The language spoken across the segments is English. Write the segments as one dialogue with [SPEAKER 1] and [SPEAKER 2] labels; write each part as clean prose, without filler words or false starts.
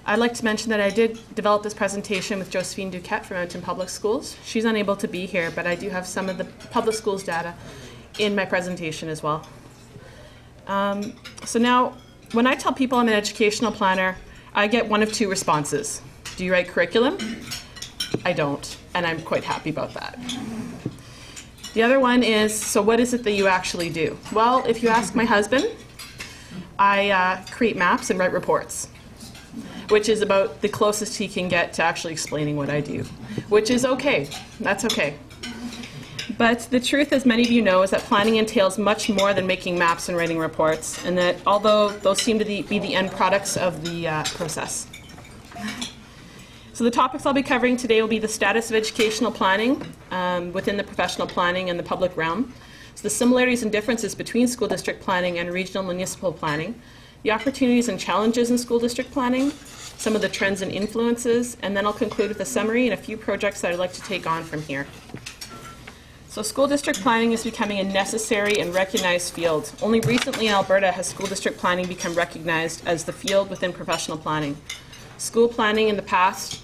[SPEAKER 1] I'd like to mention that I did develop this presentation with Josephine Duquette from Edmonton Public Schools. She's unable to be here, but I do have some of the public schools data in my presentation as well. So now, when I tell people I'm an educational planner, I get one of two responses. Do you write curriculum? I don't, and I'm quite happy about that. The other one is, so what is it that you actually do? Well, if you ask my husband, I create maps and write reports, which is about the closest he can get to actually explaining what I do, which is okay. That's okay. But the truth, as many of you know, is that planning entails much more than making maps and writing reports, and that although those seem to be the end products of the process. So the topics I'll be covering today will be the status of educational planning within the professional planning and the public realm, so the similarities and differences between school district planning and regional municipal planning, the opportunities and challenges in school district planning, some of the trends and influences, and then I'll conclude with a summary and a few projects that I'd like to take on from here. So school district planning is becoming a necessary and recognized field. Only recently in Alberta has school district planning become recognized as the field within professional planning. School planning in the past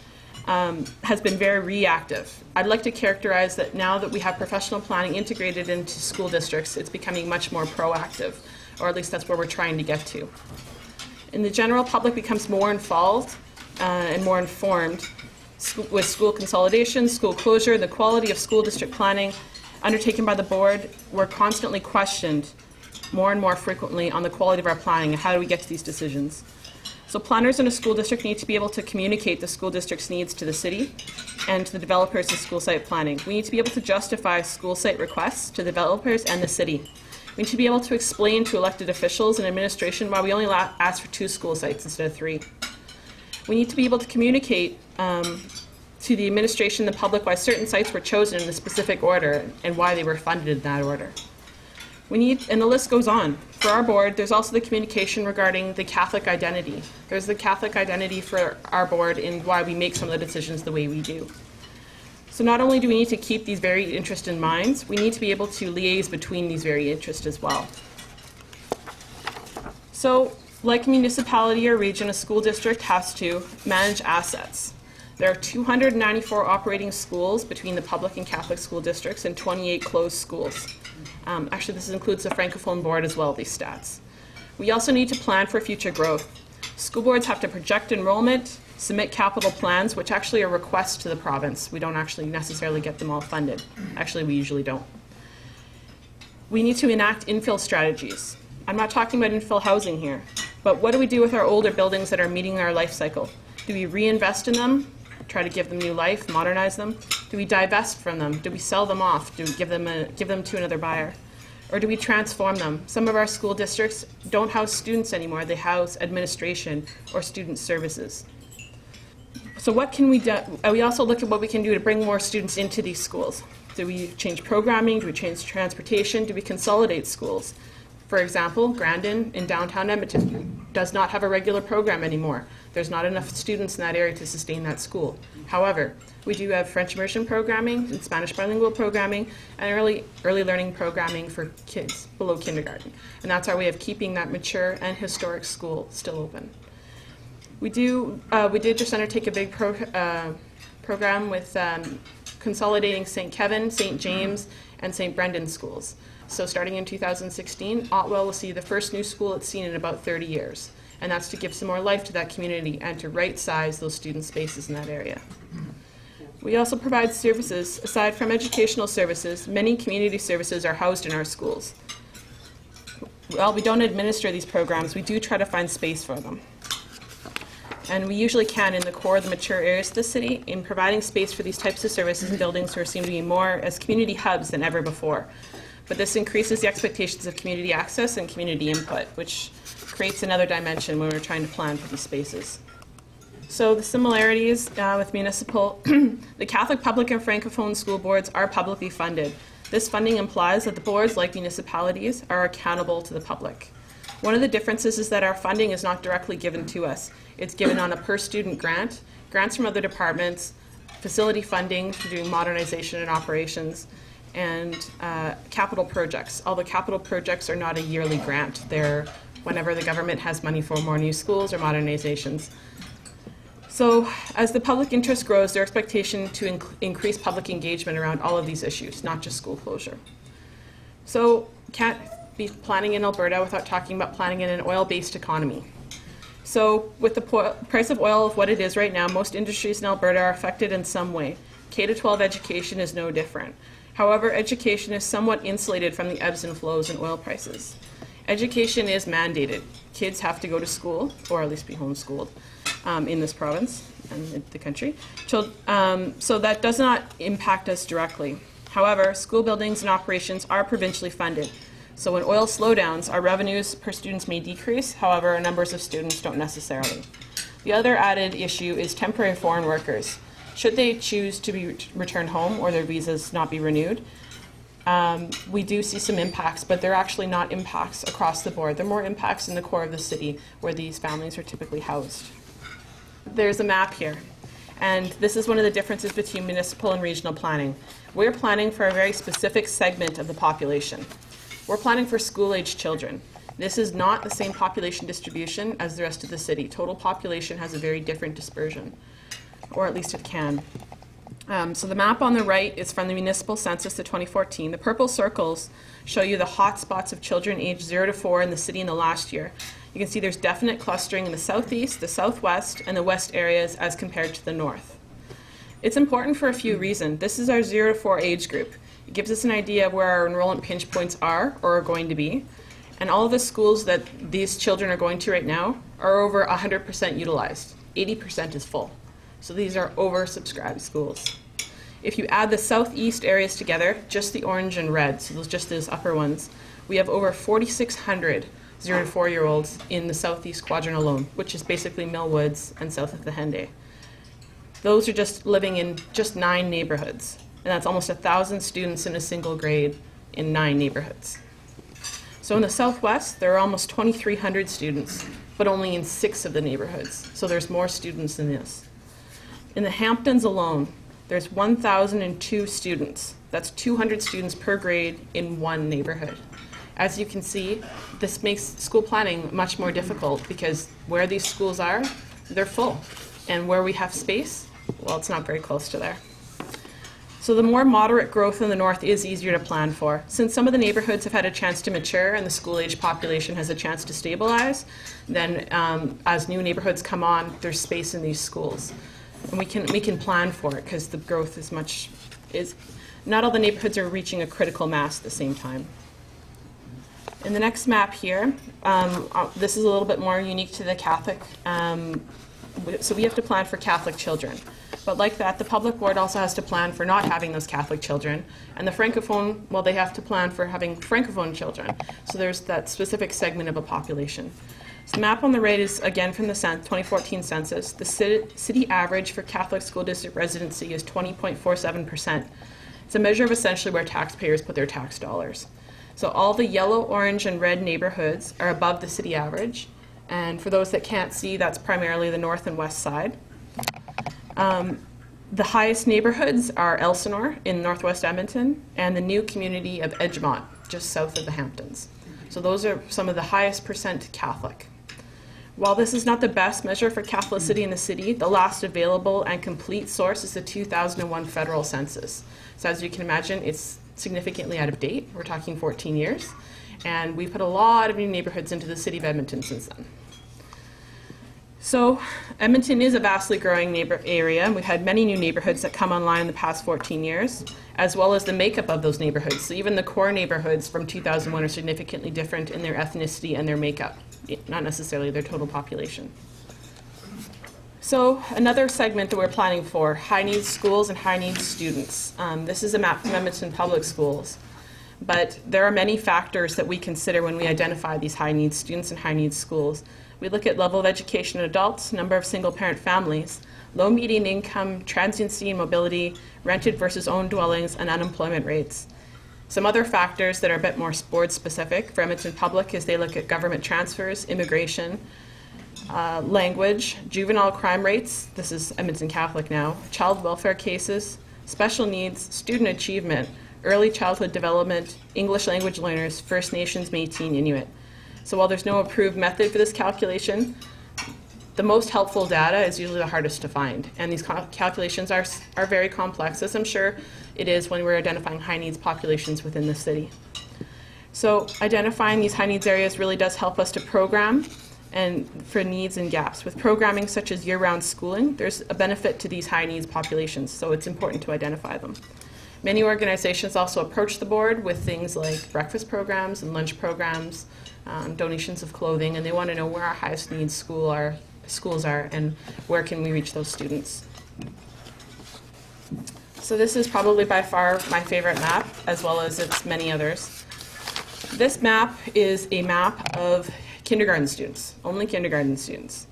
[SPEAKER 1] has been very reactive. I'd like to characterize that now that we have professional planning integrated into school districts, it's becoming much more proactive, or at least that's where we're trying to get to. And the general public becomes more involved and more informed with school consolidation, school closure, the quality of school district planning undertaken by the board. We're constantly questioned more and more frequently on the quality of our planning and how do we get to these decisions. So planners in a school district need to be able to communicate the school district's needs to the city and to the developers of school site planning. We need to be able to justify school site requests to developers and the city. We need to be able to explain to elected officials and administration why we only ask for 2 school sites instead of 3. We need to be able to communicate to the administration and the public why certain sites were chosen in a specific order and why they were funded in that order. We need, and the list goes on. For our board, there's also the communication regarding the Catholic identity. There's the Catholic identity for our board in why we make some of the decisions the way we do. So not only do we need to keep these varied interests in mind, we need to be able to liaise between these varied interests as well. So, like a municipality or region, a school district has to manage assets. There are 294 operating schools between the public and Catholic school districts and 28 closed schools. Actually, this includes the Francophone board as well, these stats. We also need to plan for future growth. School boards have to project enrollment, submit capital plans, which actually are requests to the province. We don't actually necessarily get them all funded. Actually, we usually don't. We need to enact infill strategies. I'm not talking about infill housing here, but what do we do with our older buildings that are meeting our life cycle? Do we reinvest in them, try to give them new life, modernize them? Do we divest from them? Do we sell them off? Do we give them to another buyer? Or do we transform them? Some of our school districts don't house students anymore. They house administration or student services. So what can we do? We also look at what we can do to bring more students into these schools. Do we change programming? Do we change transportation? Do we consolidate schools? For example, Grandin in downtown Edmonton does not have a regular program anymore. There's not enough students in that area to sustain that school. However, we do have French immersion programming and Spanish bilingual programming and early learning programming for kids below kindergarten. And that's our way of keeping that mature and historic school still open. We did just undertake a big program with consolidating St. Kevin, St. James, and St. Brendan schools. So starting in 2016, Otwell will see the first new school it's seen in about 30 years. And that's to give some more life to that community and to right-size those student spaces in that area. We also provide services. Aside from educational services, many community services are housed in our schools. While we don't administer these programs, we do try to find space for them. And we usually can in the core of the mature areas of the city in providing space for these types of services and buildings who seem to be more as community hubs than ever before. But this increases the expectations of community access and community input, which creates another dimension when we're trying to plan for these spaces. So the similarities with municipal, the Catholic public and Francophone school boards are publicly funded. This funding implies that the boards, like municipalities, are accountable to the public. One of the differences is that our funding is not directly given to us. It's given on a per-student grant, grants from other departments, facility funding for doing modernization and operations, and capital projects. Although capital projects are not a yearly grant. They're whenever the government has money for more new schools or modernizations. So as the public interest grows, their expectation to increase public engagement around all of these issues, not just school closure. So can't be planning in Alberta without talking about planning in an oil-based economy. So with the price of oil of what it is right now, most industries in Alberta are affected in some way. K-12 education is no different. However, education is somewhat insulated from the ebbs and flows in oil prices. Education is mandated. Kids have to go to school, or at least be homeschooled in this province and in the country. So that does not impact us directly. However, school buildings and operations are provincially funded. So when oil slowdowns, our revenues per students may decrease. However, our numbers of students don't necessarily. The other added issue is temporary foreign workers. Should they choose to be returned home or their visas not be renewed, we do see some impacts, but they're actually not impacts across the board. They're more impacts in the core of the city where these families are typically housed. There's a map here, and this is one of the differences between municipal and regional planning. We're planning for a very specific segment of the population. We're planning for school-aged children. This is not the same population distribution as the rest of the city. Total population has a very different dispersion, or at least it can. So the map on the right is from the municipal census of 2014. The purple circles show you the hot spots of children aged 0 to 4 in the city in the last year. You can see there's definite clustering in the southeast, the southwest, and the west areas as compared to the north. It's important for a few reasons. This is our 0 to 4 age group. It gives us an idea of where our enrollment pinch points are or are going to be. And all of the schools that these children are going to right now are over 100% utilized. 80% is full. So these are oversubscribed schools. If you add the southeast areas together, just the orange and red, so just those upper ones, we have over 4,600 0 to 4-year-olds in the southeast quadrant alone, which is basically Millwoods and south of the Henday. Those are just living in just 9 neighborhoods. And that's almost 1,000 students in a single grade in 9 neighborhoods. So in the southwest, there are almost 2,300 students, but only in 6 of the neighborhoods. So there's more students than this. In the Hamptons alone, there's 1,002 students. That's 200 students per grade in one neighborhood. As you can see, this makes school planning much more difficult because where these schools are, they're full. And where we have space, well, it's not very close to there. So the more moderate growth in the north is easier to plan for. Since some of the neighborhoods have had a chance to mature and the school-age population has a chance to stabilize, then as new neighborhoods come on, there's space in these schools. And we can plan for it because the growth is not all the neighborhoods are reaching a critical mass at the same time. In the next map here, this is a little bit more unique to the Catholic. So we have to plan for Catholic children. But like that, the public board also has to plan for not having those Catholic children. And the Francophone, well, they have to plan for having Francophone children. So there's that specific segment of a population. So the map on the right is, again, from the 2014 census. The city average for Catholic school district residency is 20.47%. It's a measure of essentially where taxpayers put their tax dollars. So all the yellow, orange, and red neighborhoods are above the city average. And for those that can't see, that's primarily the north and west side. The highest neighborhoods are Elsinore in northwest Edmonton and the new community of Edgemont, just south of the Hamptons. So those are some of the highest percent Catholic. While this is not the best measure for Catholicity in the city, the last available and complete source is the 2001 federal census. So as you can imagine, it's significantly out of date. We're talking 14 years. And we put a lot of new neighborhoods into the city of Edmonton since then. So Edmonton is a vastly growing area, and we've had many new neighborhoods that come online in the past 14 years, as well as the makeup of those neighborhoods. So even the core neighborhoods from 2001 are significantly different in their ethnicity and their makeup, not necessarily their total population. So another segment that we're planning for, high-needs schools and high-needs students. This is a map from Edmonton Public Schools. But there are many factors that we consider when we identify these high-needs students and high-needs schools. We look at level of education in adults, number of single-parent families, low median income, transiency and mobility, rented versus owned dwellings, and unemployment rates. Some other factors that are a bit more board-specific for Edmonton Public is they look at government transfers, immigration, language, juvenile crime rates, this is Edmonton Catholic now, child welfare cases, special needs, student achievement, early childhood development, English language learners, First Nations, Métis, and Inuit. So while there's no approved method for this calculation, The most helpful data is usually the hardest to find, and these calculations are very complex, as I'm sure it is when we're identifying high needs populations within the city. So identifying these high needs areas really does help us to program and for needs and gaps. With programming such as year-round schooling, there's a benefit to these high needs populations, so it's important to identify them. Many organizations also approach the board with things like breakfast programs and lunch programs, donations of clothing, and they want to know where our highest needs schools are and where can we reach those students. So this is probably by far my favorite map, as well as its many others. This map is a map of kindergarten students, only kindergarten students.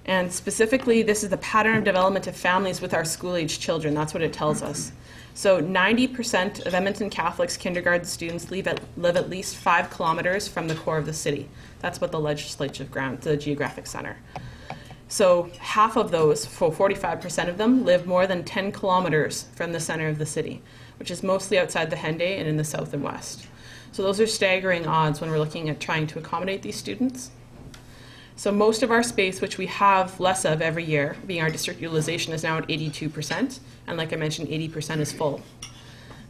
[SPEAKER 1] And specifically, this is the pattern of development of families with our school-age children. That's what it tells us. So 90% of Edmonton Catholic's kindergarten students live at least 5 kilometers from the core of the city. That's what the legislative grant, the geographic center. So half of those, 45% of them, live more than 10 kilometers from the center of the city, which is mostly outside the Henday and in the south and west. So those are staggering odds when we're looking at trying to accommodate these students. So most of our space, which we have less of every year, being our district utilization is now at 82%, and like I mentioned, 80% is full,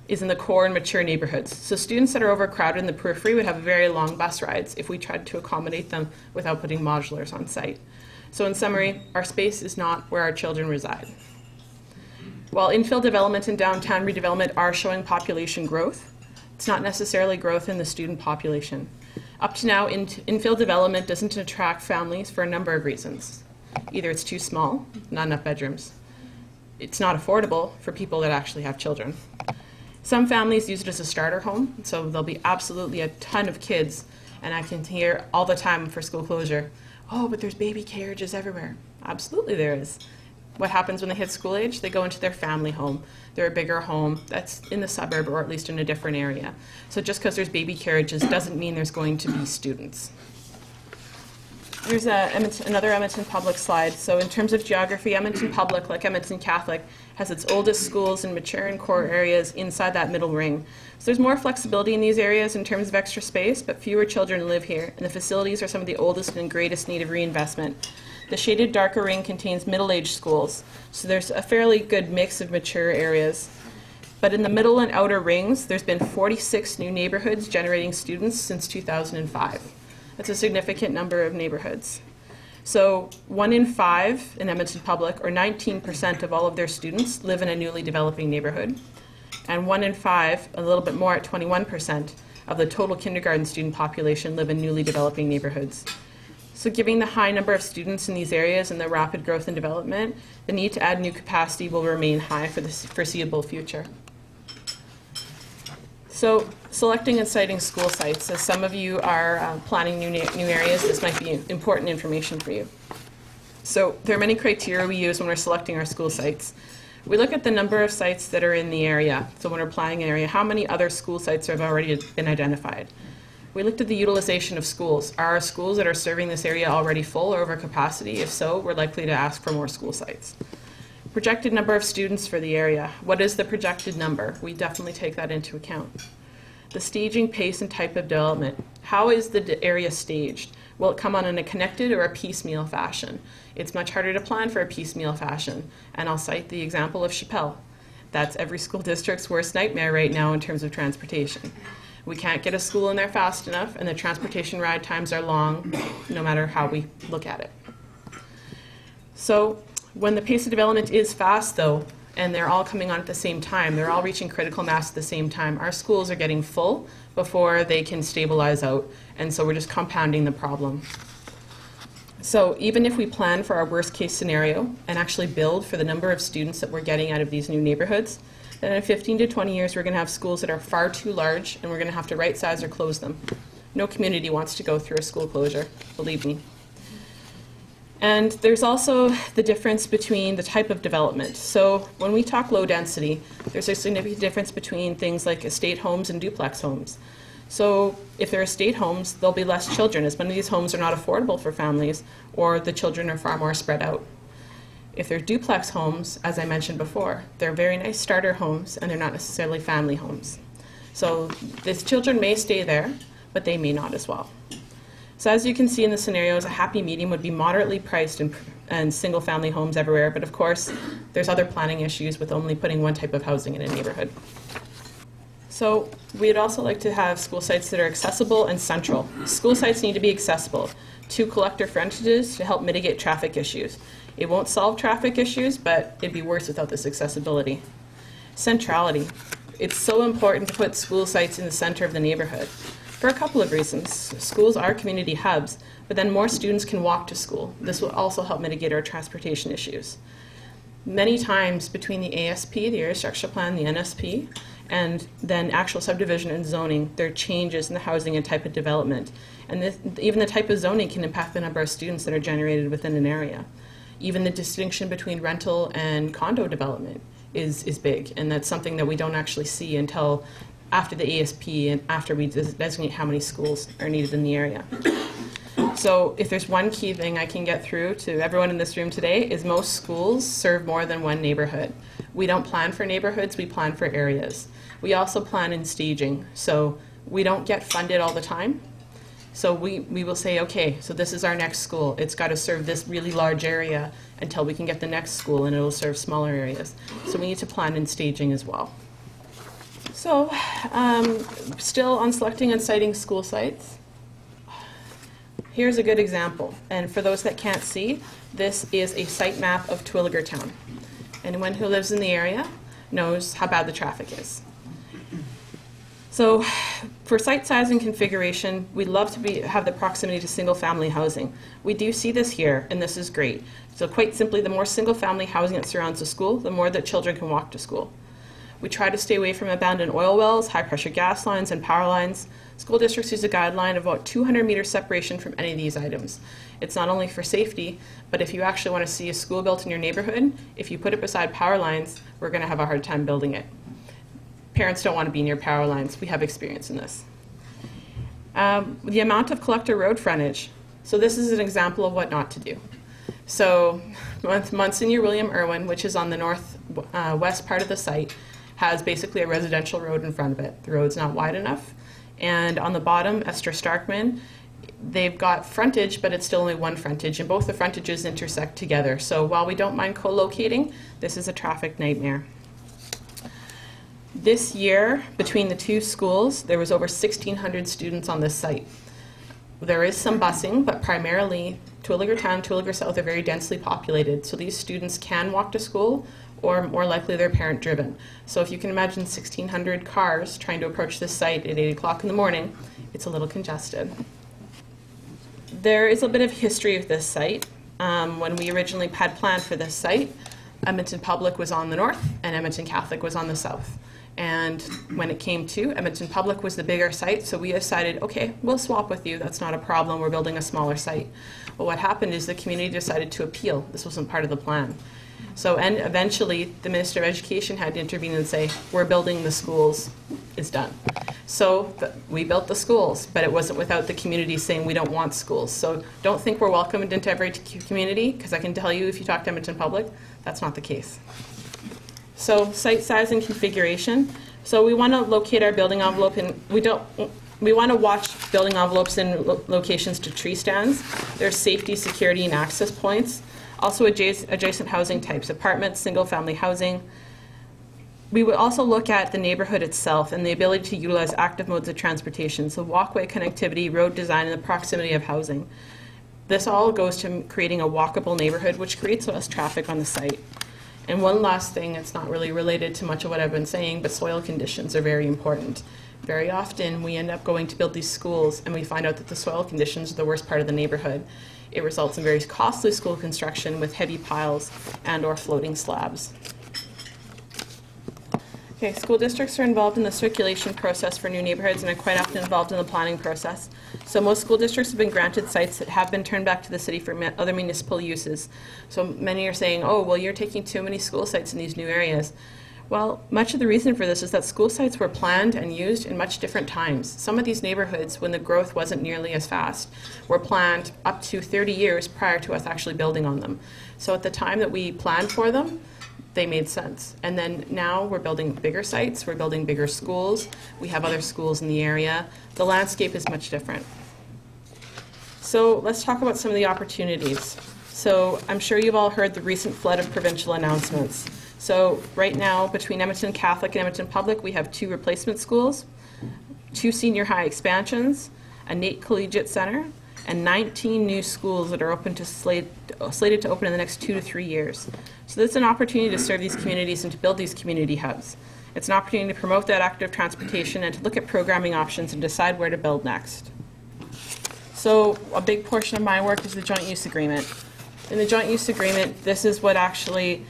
[SPEAKER 1] is in the core and mature neighborhoods. So students that are overcrowded in the periphery would have very long bus rides if we tried to accommodate them without putting modulars on site. So in summary, our space is not where our children reside. While infill development and downtown redevelopment are showing population growth, it's not necessarily growth in the student population. Up to now, infill development doesn't attract families for a number of reasons. Either it's too small, not enough bedrooms. It's not affordable for people that actually have children. Some families use it as a starter home, so there'll be absolutely a ton of kids, and I can hear all the time for school closure, oh, but there's baby carriages everywhere. Absolutely there is. What happens when they hit school age? They go into their family home. They're a bigger home that's in the suburb or at least in a different area. So just because there's baby carriages doesn't mean there's going to be students. Here's another Edmonton Public slide. So in terms of geography, Edmonton Public, like Edmonton Catholic, has its oldest schools in mature and core areas inside that middle ring. So there's more flexibility in these areas in terms of extra space, but fewer children live here, and the facilities are some of the oldest and in greatest need of reinvestment. The shaded darker ring contains middle-aged schools, so there's a fairly good mix of mature areas. But in the middle and outer rings, there's been 46 new neighborhoods generating students since 2005. That's a significant number of neighborhoods. So 1 in 5 in Edmonton Public, or 19% of all of their students, live in a newly developing neighborhood. And 1 in 5, a little bit more at 21%, of the total kindergarten student population live in newly developing neighborhoods. So given the high number of students in these areas and the rapid growth and development, the need to add new capacity will remain high for the foreseeable future. So selecting and citing school sites. As some of you are planning new areas, this might be important information for you. So there are many criteria we use when we're selecting our school sites. We look at the number of sites that are in the area. So when we're planning an area, how many other school sites have already been identified? We looked at the utilization of schools. Are our schools that are serving this area already full or over capacity? If so, we're likely to ask for more school sites. Projected number of students for the area. What is the projected number? We definitely take that into account. The staging, pace, and type of development. How is the area staged? Will it come on in a connected or a piecemeal fashion? It's much harder to plan for a piecemeal fashion, and I'll cite the example of Chappelle. That's every school district's worst nightmare right now in terms of transportation. We can't get a school in there fast enough, and the transportation ride times are long, no matter how we look at it. So when the pace of development is fast, though, and they're all coming on at the same time, they're all reaching critical mass at the same time, our schools are getting full before they can stabilize out, and so we're just compounding the problem. So even if we plan for our worst case scenario and actually build for the number of students that we're getting out of these new neighborhoods, then in 15 to 20 years we're going to have schools that are far too large and we're going to have to right size or close them. No community wants to go through a school closure, believe me. And there's also the difference between the type of development. So when we talk low density, there's a significant difference between things like estate homes and duplex homes. So if they're estate homes, there'll be less children, as many of these homes are not affordable for families, or the children are far more spread out. If they're duplex homes, as I mentioned before, they're very nice starter homes, and they're not necessarily family homes. So these children may stay there, but they may not as well. So as you can see in the scenarios, a happy medium would be moderately priced and single-family homes everywhere, but of course, there's other planning issues with only putting one type of housing in a neighborhood. So we'd also like to have school sites that are accessible and central. School sites need to be accessible. 2 collector frontages to help mitigate traffic issues. It won't solve traffic issues, but it'd be worse without this accessibility. Centrality. It's so important to put school sites in the center of the neighborhood for a couple of reasons. Schools are community hubs, but then more students can walk to school. This will also help mitigate our transportation issues. Many times between the ASP, the Area Structure Plan, the NSP, and then actual subdivision and zoning, there are changes in the housing and type of development. And even the type of zoning can impact the number of students that are generated within an area. Even the distinction between rental and condo development is big, and that's something that we don't actually see until after the ASP and after we designate how many schools are needed in the area. So if there's one key thing I can get through to everyone in this room today is most schools serve more than one neighborhood. We don't plan for neighborhoods, we plan for areas. We also plan in staging, so we don't get funded all the time. So we will say, okay, so this is our next school. It's got to serve this really large area until we can get the next school, and it'll serve smaller areas. So we need to plan in staging as well. So still on selecting and citing school sites. Here's a good example. And for those that can't see, this is a site map of Terwillegar Town. Anyone who lives in the area knows how bad the traffic is. So for site size and configuration, we'd love to have the proximity to single-family housing. We do see this here, and this is great. So quite simply, the more single-family housing that surrounds a school, the more that children can walk to school. We try to stay away from abandoned oil wells, high-pressure gas lines, and power lines. School districts use a guideline of about 200-meter separation from any of these items. It's not only for safety, but if you actually want to see a school built in your neighborhood, if you put it beside power lines, we're going to have a hard time building it. Parents don't want to be near power lines. We have experience in this. The amount of collector road frontage. So this is an example of what not to do. So Monsignor William Irwin, which is on the northwest part of the site, has basically a residential road in front of it. The road's not wide enough. And on the bottom, Esther Starkman, they've got frontage, but it's still only one frontage, and both the frontages intersect together. So while we don't mind co-locating, this is a traffic nightmare. This year, between the 2 schools, there was over 1,600 students on this site. There is some busing, but primarily Terwillegar Town, Terwillegar South are very densely populated, so these students can walk to school, or more likely they're parent-driven. So if you can imagine 1,600 cars trying to approach this site at 8 o'clock in the morning, it's a little congested. There is a bit of history of this site. When we originally had planned for this site, Edmonton Public was on the north and Edmonton Catholic was on the south. And when it came to, Edmonton Public was the bigger site, so we decided, okay, we'll swap with you, that's not a problem, we're building a smaller site. But what happened is the community decided to appeal. This wasn't part of the plan. So, and eventually the Minister of Education had to intervene and say, we're building the schools, it's done. So we built the schools, but it wasn't without the community saying we don't want schools. So don't think we're welcomed into every community, because I can tell you if you talk to Edmonton Public, that's not the case. So site size and configuration. So we want to locate our building envelope, and we want to watch building envelopes in locations to tree stands. There's safety, security, and access points. Also adjacent housing types, apartments, single-family housing. We would also look at the neighborhood itself and the ability to utilize active modes of transportation, so walkway connectivity, road design, and the proximity of housing. This all goes to creating a walkable neighborhood, which creates less traffic on the site. And one last thing, it's not really related to much of what I've been saying, but soil conditions are very important. Very often we end up going to build these schools and we find out that the soil conditions are the worst part of the neighborhood. It results in very costly school construction with heavy piles and or floating slabs. Okay, school districts are involved in the circulation process for new neighborhoods and are quite often involved in the planning process. So most school districts have been granted sites that have been turned back to the city for other municipal uses. So many are saying, oh, well, you're taking too many school sites in these new areas. Well, much of the reason for this is that school sites were planned and used in much different times. Some of these neighborhoods, when the growth wasn't nearly as fast, were planned up to 30 years prior to us actually building on them. So at the time that we planned for them, they made sense. And then now we're building bigger sites, we're building bigger schools, we have other schools in the area. The landscape is much different. So let's talk about some of the opportunities. So I'm sure you've all heard the recent flood of provincial announcements. So right now, between Edmonton Catholic and Edmonton Public, we have 2 replacement schools, 2 senior high expansions, a NAIT Collegiate Center, and 19 new schools that are slated to open in the next 2 to 3 years. So this is an opportunity to serve these communities and to build these community hubs. It's an opportunity to promote that active transportation and to look at programming options and decide where to build next. So a big portion of my work is the joint use agreement. In the joint use agreement, this is what actually,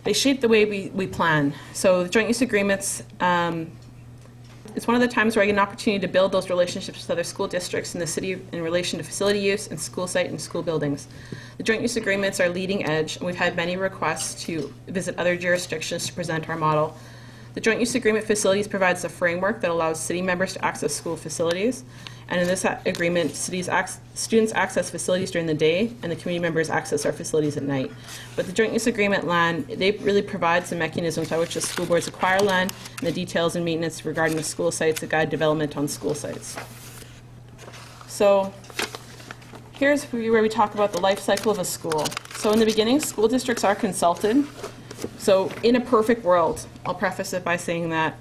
[SPEAKER 1] they shape the way we plan. So the joint use agreements, it's one of the times where I get an opportunity to build those relationships with other school districts in the city in relation to facility use and school site and school buildings. The joint use agreements are leading edge, and we've had many requests to visit other jurisdictions to present our model. The joint use agreement facilities provides a framework that allows city members to access school facilities. And in this agreement, students access facilities during the day, and the community members access our facilities at night. But the joint use agreement land, they really provide some mechanisms by which the school boards acquire land and the details and maintenance regarding the school sites that guide development on school sites. So here's where we talk about the life cycle of a school. So in the beginning, school districts are consulted. So in a perfect world, I'll preface it by saying that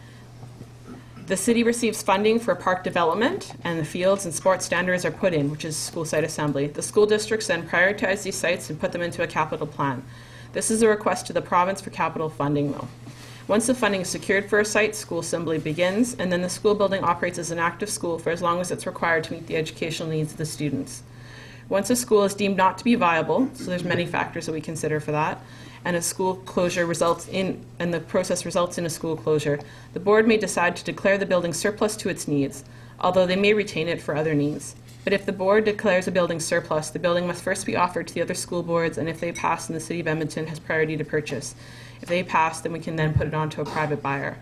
[SPEAKER 1] the city receives funding for park development, and the fields and sports standards are put in, which is school site assembly. The school districts then prioritize these sites and put them into a capital plan. This is a request to the province for capital funding, though. Once the funding is secured for a site, school assembly begins, and then the school building operates as an active school for as long as it's required to meet the educational needs of the students. Once a school is deemed not to be viable, so there's many factors that we consider for that, and a school closure and the process results in a school closure, the board may decide to declare the building surplus to its needs, although they may retain it for other needs. But if the board declares a building surplus, the building must first be offered to the other school boards, and if they pass, then the City of Edmonton has priority to purchase. If they pass, then we can then put it on to a private buyer.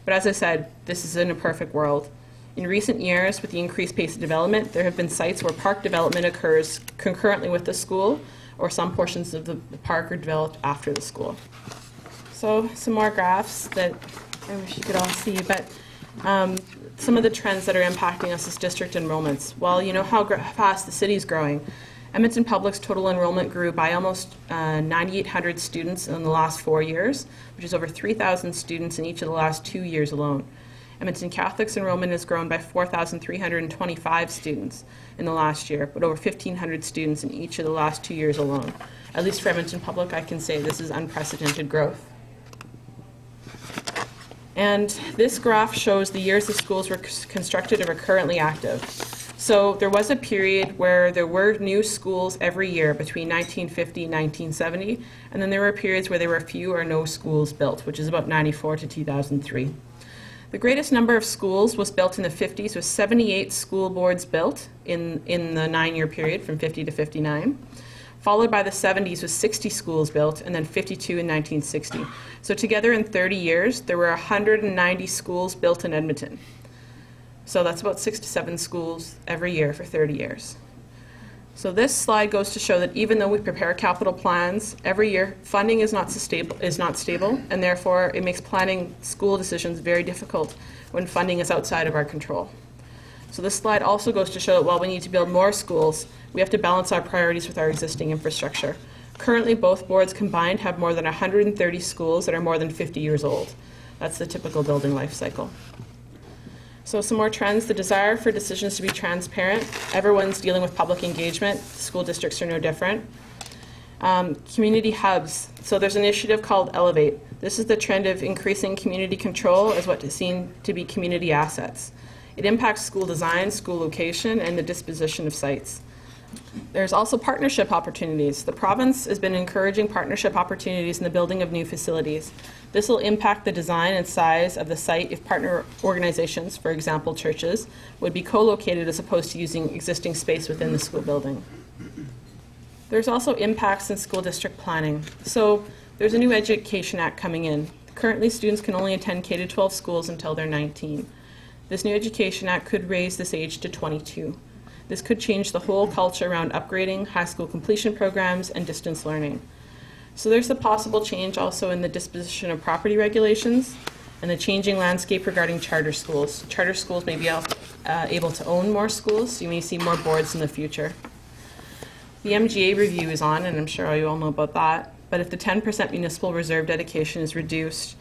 [SPEAKER 1] But as I said, this is in a perfect world. In recent years, with the increased pace of development, there have been sites where park development occurs concurrently with the school, or some portions of the park are developed after the school. So some more graphs that I wish you could all see, but some of the trends that are impacting us is district enrollments. Well, you know how fast the city's growing. Edmonton Public's total enrollment grew by almost 9,800 students in the last 4 years, which is over 3,000 students in each of the last 2 years alone. Edmonton Catholic's enrollment has grown by 4,325 students in the last year, but over 1,500 students in each of the last 2 years alone. At least for Edmonton Public, I can say this is unprecedented growth. And this graph shows the years the schools were constructed or are currently active. So there was a period where there were new schools every year between 1950 and 1970, and then there were periods where there were few or no schools built, which is about 94 to 2003. The greatest number of schools was built in the 50s, with 78 school boards built in the 9-year period from 50 to 59, followed by the 70s with 60 schools built, and then 52 in 1960. So together in 30 years, there were 190 schools built in Edmonton. So that's about 6 to 7 schools every year for 30 years. So this slide goes to show that even though we prepare capital plans every year, funding is not stable, and therefore it makes planning school decisions very difficult when funding is outside of our control. So this slide also goes to show that while we need to build more schools, we have to balance our priorities with our existing infrastructure. Currently, both boards combined have more than 130 schools that are more than 50 years old. That's the typical building life cycle. So some more trends: the desire for decisions to be transparent. Everyone's dealing with public engagement. School districts are no different. Community hubs. So there's an initiative called Elevate. This is the trend of increasing community control as what is seen to be community assets. It impacts school design, school location, and the disposition of sites. There's also partnership opportunities. The province has been encouraging partnership opportunities in the building of new facilities. This will impact the design and size of the site if partner organizations, for example churches, would be co-located as opposed to using existing space within the school building. There's also impacts in school district planning. So there's a new Education Act coming in. Currently, students can only attend K-12 schools until they're 19. This new Education Act could raise this age to 22. This could change the whole culture around upgrading, high school completion programs, and distance learning. So there's a possible change also in the disposition of property regulations and the changing landscape regarding charter schools. Charter schools may be able to own more schools, so you may see more boards in the future. The MGA review is on, and I'm sure you all know about that. But if the 10% municipal reserve dedication is reduced,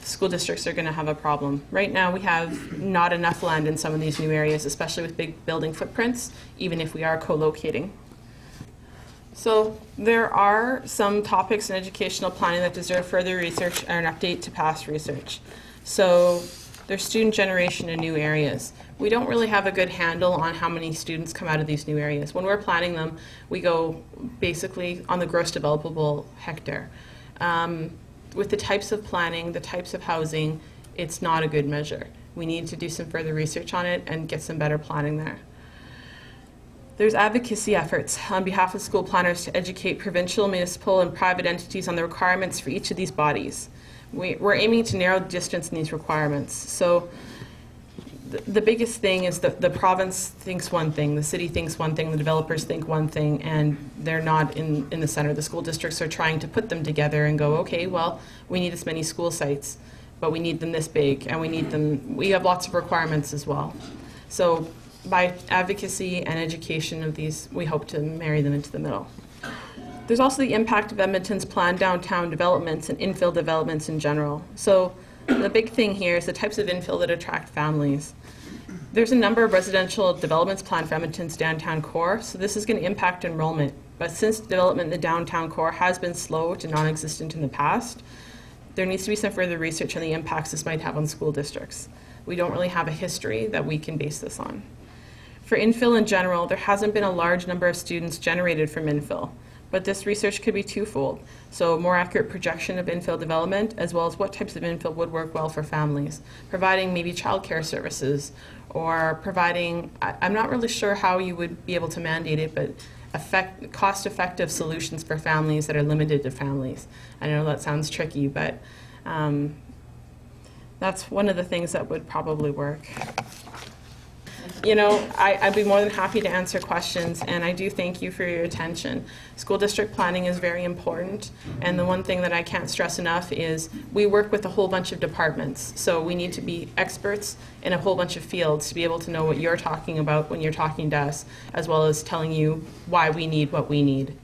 [SPEAKER 1] school districts are going to have a problem. Right now, we have not enough land in some of these new areas, especially with big building footprints, even if we are co-locating. So there are some topics in educational planning that deserve further research or an update to past research. So there's student generation in new areas. We don't really have a good handle on how many students come out of these new areas. When we're planning them, we go basically on the gross developable hectare. With the types of planning, the types of housing, it's not a good measure. We need to do some further research on it and get some better planning there. There's advocacy efforts on behalf of school planners to educate provincial, municipal, and private entities on the requirements for each of these bodies. We're aiming to narrow the distance in these requirements. So the biggest thing is that the province thinks one thing, the city thinks one thing, the developers think one thing, and they're not in the center. The school districts are trying to put them together and go, okay, well, we need this many school sites, but we need them this big, and we have lots of requirements as well. So by advocacy and education of these, we hope to marry them into the middle. There's also the impact of Edmonton's planned downtown developments and infill developments in general. So the big thing here is the types of infill that attract families. There's a number of residential developments planned for Edmonton's downtown core, so this is going to impact enrollment. But since development in the downtown core has been slow to non-existent in the past, there needs to be some further research on the impacts this might have on school districts. We don't really have a history that we can base this on. For infill in general, there hasn't been a large number of students generated from infill, but this research could be twofold. So more accurate projection of infill development, as well as what types of infill would work well for families, providing maybe childcare services, or providing, I'm not really sure how you would be able to mandate it, but cost-effective solutions for families that are limited to families. I know that sounds tricky, but that's one of the things that would probably work. You know, I'd be more than happy to answer questions, and I do thank you for your attention. School district planning is very important, and the one thing that I can't stress enough is we work with a whole bunch of departments, so we need to be experts in a whole bunch of fields to be able to know what you're talking about when you're talking to us, as well as telling you why we need what we need.